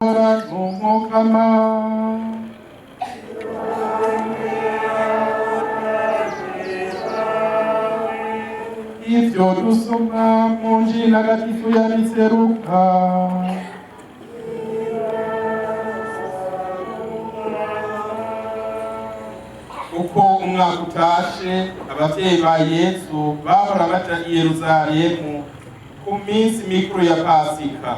Umukama ivyo dusoma mu Njili ntagatifu yanditse Luka. Uko umwaka utashe, abavyeyi ba Yesu bahora baja i Yerusalemu ku minsi mikuru ya Pasika.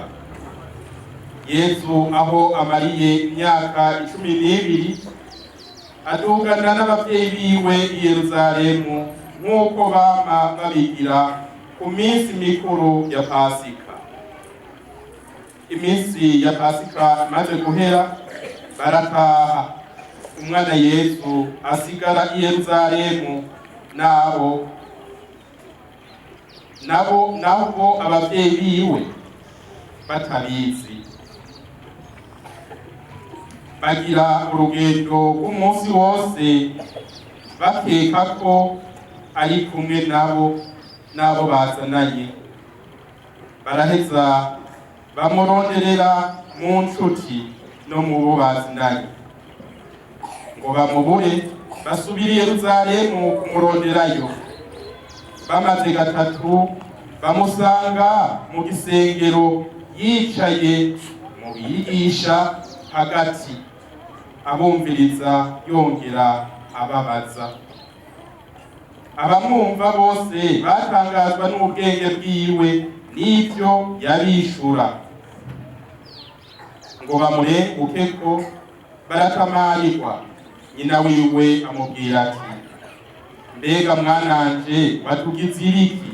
Yesu aho amariye imyaka 12 adugana n'abavyeyi biwe i Yerusalemu nk'uko bama babigira ku minsi mikuru ya Pasika. Iminsi ya Pasika imaze guhera, barataha. Umwana Yesu asigara i Yerusalemu nabo abavyeyi biwe batabizi. Bagira urugendo rw'umunsi wose bakeka ko ari kumwe nabo bazananye. Baraheza bamuronderera mu nshuti no mu bo bazananye. Ngo bamubure basubira i Yerusalemu kumuronderayo. Bamaze gatatu bamusanga mu gisengero yicaye mu bigisha hagati, abumviriza yongera ababaza. Abamwumva bose batangazwa n'ubwenge bwiwe n'ivyo yabishura. Ngo bamurengukeko baratamarirwa. Nyina wiwe amubwira ati, mbega mwananje watugize ibiki?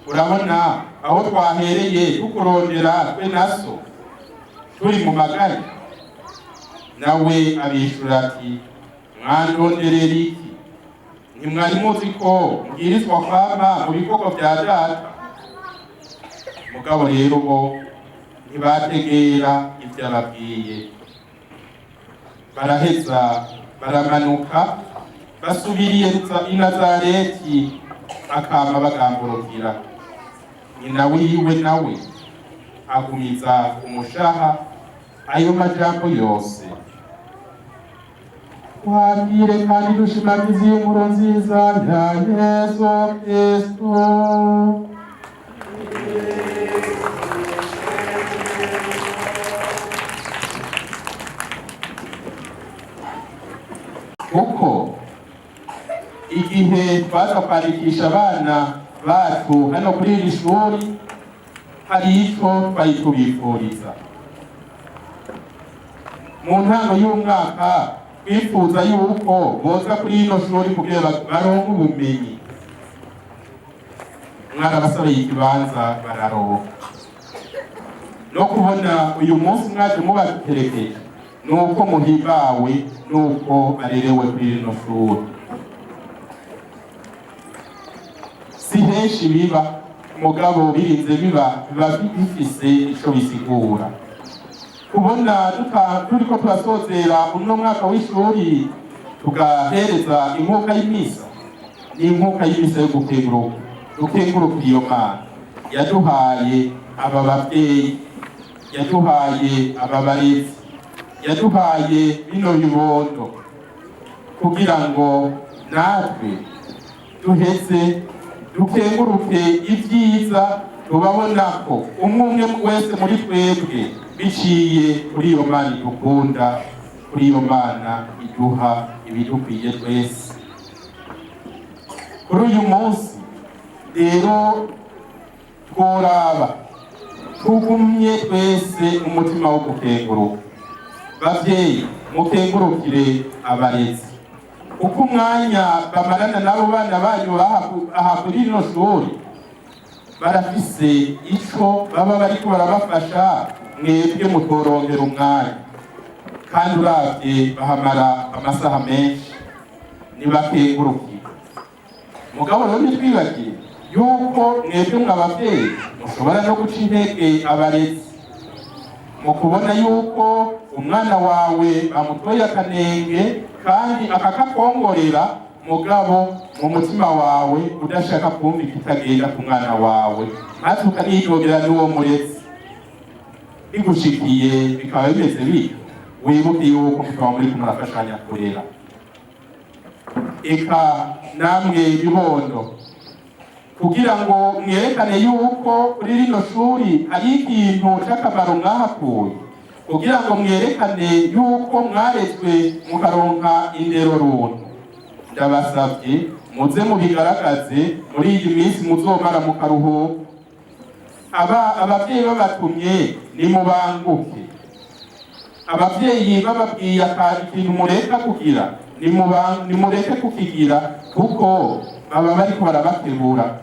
Urabona aho twahereye tukurondera twe naso turi mu magari? Nawe abishura ati, mwandonderera iki? Ntimwari muzi ko mbwirizwa kwama mu bikorwa vya Data? Mugabo rero bo ntibategera ivyo ababwiye. Baraheza baramanuka basubiriye i Nazareti, akama bagamburukira. Nyina wiwe nawe agumiza umushaha ayo majambo yose. Twabwire kandi dushimagize inkuru nziza ya Yesu Kristo. Kuko igihe twaza kwandikisha abana bacu hano kuri iri shuri, hari ico twari tubifuriza. Mu ntango y'umwaka twifuza yuko boza kuri ino shuri kugira baronke ubumenyi. Mwarabasabye ikibanza bararonka. No kubona uyu munsi mwaje mubaterekeje nuko muhimbawe, nuko barerewe kuri ino shuri. Si henshi biba, mugabo birinze biba bifise ico bisigura. Kubona turiko turasozera uno mwaka w'ishuri tugahereza inkuka y'imisa, ni inkuka y'imisa yo gukenguruka iyo Mana yaduhaye aba bavyeyi, yaduhaye aba barezi, yaduhaye bino bibondo, kugira ngo natwe duheze dukenguruke ivyiza tubabona ko umwe wese muri twebwe biciye kuri iyo Mana idukunda, kuri iyo Mana iduha ibidukwiye twese. Kuri uyu munsi rero tworaba tugumye twese umutima wo gukenguruka. Bavyeyi, mukengurukire abarezi, uko umwanya bamarana n'abo bana banyu aha kuri ino shuri, barafise ico baba bariko barabafasha, mwebwe mutorongera umwanya. Kandi uravye bahamara amasaha menshi, nibakengurukire. Mugabo rero ntitwibagire yuko mwebwe mw'abavyeyi mushobora no guca intege abarezi, mu kubona yuko umwana wawe bamutoye akanenge kandi akakakongorera, mugabo mu mutima wawe udashaka kumva ikitagenda ku mwana wawe, maze ukaniyogera n'uwo murezi. bigushikiye bikaba bimeze bityo, wibuke yuko mukaba muri kumurafashanya kurera. Eka namwe bibondo, kugira ngo mwerekane yuko kuri rino shuri hari ikintu c'akamaro mwahakuye, kugira ngo mwerekane yuko mwarezwe mukaronka indero runtu, ndabasavye muze mubigaragaze muri iyi minsi muzomara mu karuhuko. Abavyeyi babatumye nimubanguke, abavyeyi bababwiye ikintu mureka kugira nimureke kukigira, kuko baba bariko barabakebura.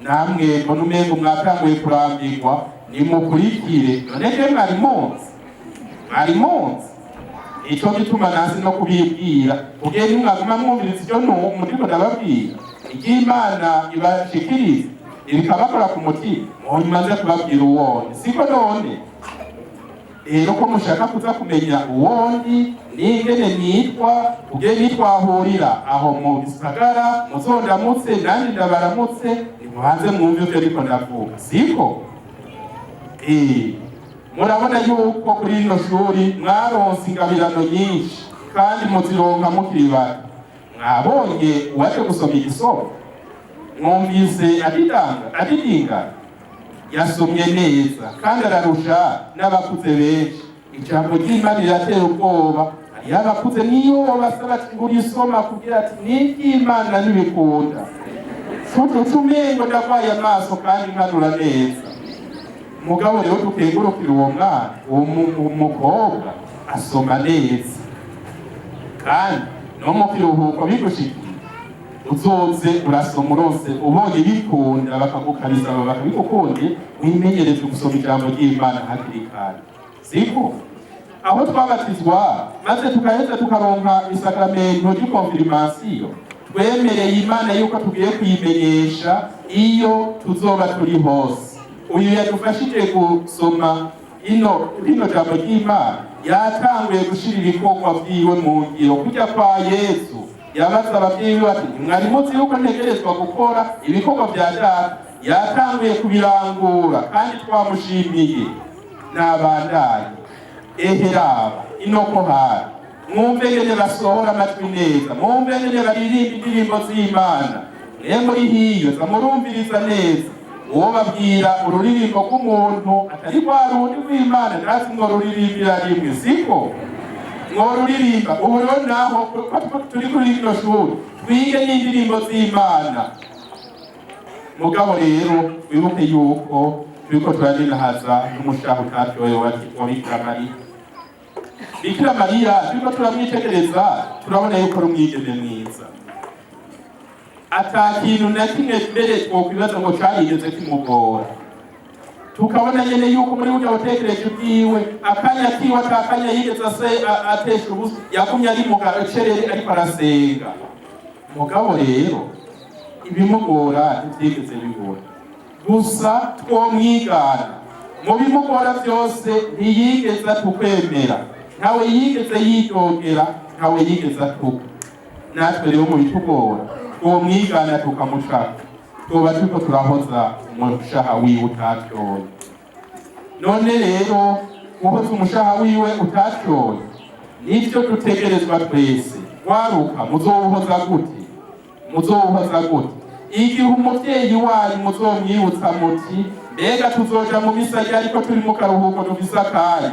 Namwe mbona umengo mwatanguye kurambirwa, nimukurikire. None je mwari munsi ico gituma nasi no kubibwira, kugira nimwaguma mwumviriza ivyo muriko ndababwira, iry'Imana ibashikiriza irikabakora ku mutima, munyuma nze kubabwira uwundi. Siko none rero ko mushaka kuza kumenya uwundi n'ingene nitwa, kugira nitwahurira aho mu gisagara muzondamutse nanje ndabaramutse, nimubanze mwumve ivyo ariko ndavuga. Siko murabona yuko kuri rino shuri mwaronse ingabirano nyinshi kandi muzironka mukiri bato. Mwabonye uwaje gusoma igisomo, mwumvise adidinga, yasomye neza kandi ararusha n'abakuze benshi. Ijambo ry'Imana riratera ubwoba, hariyo abakuze niyo basaba ati ngo urisoma kugira ati n'iry'Imana ntibikunda, umengo ndagwaye amaso kandi nkanura neza. Mugabo rero dukengurukira uwo mwana, uwo mukobwa asoma neza, kandi no mu kiruhuko bigushikiye uzoze urasoma uronse, ubonye bikunda bakagukariza bakabigukunde, wimenyereze gusoma ijambo ry'Imana hakiri kare. Siko aho twabatizwa maze tukaheza tukaronka isakramento ry'konfirmasiyo, twemereye Imana yuko tugiye kuyimenyesha iyo tuzoba turi hose. Uyu yadufashije gusoma rino jambo ry'Imana, yatanguye gushira ibikorwa vyiwe mu ngiro. Kujya kwa Yesu yabaza abavyeyi bati mwari muzi yuko ntegerezwa gukora ibikorwa vya data, yatanguye kubirangura kandi twamushimiye. N'abandanye eheraba inoko hari, mwumve ngene basohora amatwi neza, mwumve ngene baririmba indirimbo z'Imana. Muri hiyo zamurumviriza neza, uwo babwira ururirimbo rw'umuntu atari rwa rundi rw'Imana, ndazi ngo ruririmbira rimwe. Siko ruririmba ubu rero naho turi kuri rino shuri twige n'indirimbo z'Imana. Mugabo rero wibuke yuko turiko turarinahaza n'umushaha utaryohewe wa Bikira Mariya. Bikira Mariya turiko turamwitegereza, turabona yuko ari umwigeme mwiza, ata kintu na kimwe mbere twokwibaza ngo carigeze kimugora. Tukabona nyene yuko muri burya butekereje bwiwe akanya kiwe atakanya yigeze atesha ubusa, yagumye ari mu gacerere ariko arasenga. Mugabo rero ibimugora ntivyigeze bigora, gusa twomwigana mu bimugora vyose. Ntiyigeze atukwemera, ntawe yigeze yidogera, ntawe yigeze atuka. Natwe rero mu bitugora twomwigana tukamushaka, tuba turiko turahoza umushaha wiwe utatyoye. None rero guhoza umushaha wiwe utatyoye nivyo dutegerezwa twese. Waruka muzowuhoza gute? Igihe umuvyeyi wanyu muzomwibutsa muti mbega tuzoja mu misa ariko turi mu karuhuko dufise akanya,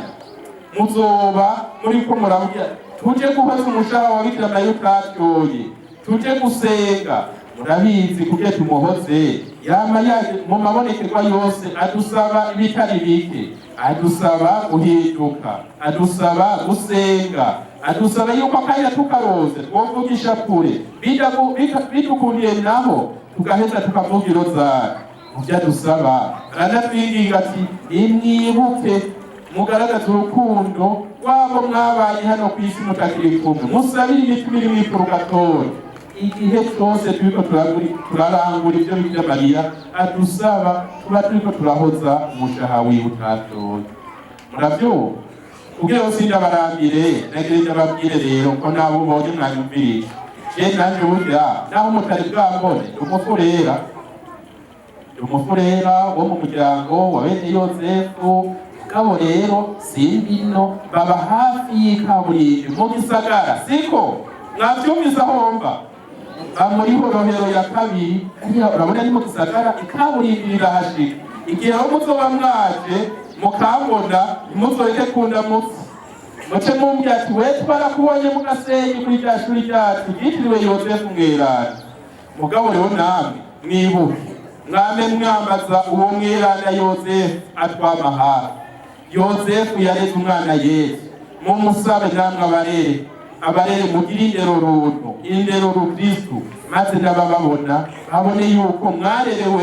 muzoba muriko muravuga tuje guhoza umushaha wa Bikira Mariya utatyoye, tuje gusenga. Murabizi kugira tumuhoze yama yaje mu mabonekerwa yose adusaba ibitari bike, adusaba guhinduka, adusaba gusenga, adusaba yuko akanya tukaroze twovugisha kure, bidukundiye naho tugaheza tukavuga rozari. Muvyo adusaba aranatwinginga ati nimwibuke mugaragaza urukundo rwabo mwabanye hano kw'isi mutakiri kumwe, musabire imitima iri mw'ipurgatori. Igihe cyose turiko turarangura ivyo Bikira Mariya adusaba, tuba turiko turahoza umushaha wiwe utatyoye. Muravyumva? Kugira ngo sindabarambire, nagira ndababwire rero ko nabo ubonye mwanyumviriye. Je nanje burya naho mutari bwambone, umufurera wo mu muryango wa bene Yozefu, mugabo rero simbino baba hafi y'ikaburimbi mu gisagara siko mwavyumvise aho mba muri Horohero ya kabiri urabona ni mu gisagara ikaburimbi rirahashika igihe aho muzoba mwaje mukambona ntimuzoreke kundamutsa muce mumbwira ati we twarakubonye mu Gasenyi kuri rya shuri ryacu ryitiriwe Yozefu Mweranda mugabo rero namwe mwibuke mwame mwambaza uwo mweranda Yozefu atwama hafi Yozefu yareze umwana Yesu mumusabe namwe abarere mugire indero runtu indero rukristu maze n'abababona babone yuko mwarerewe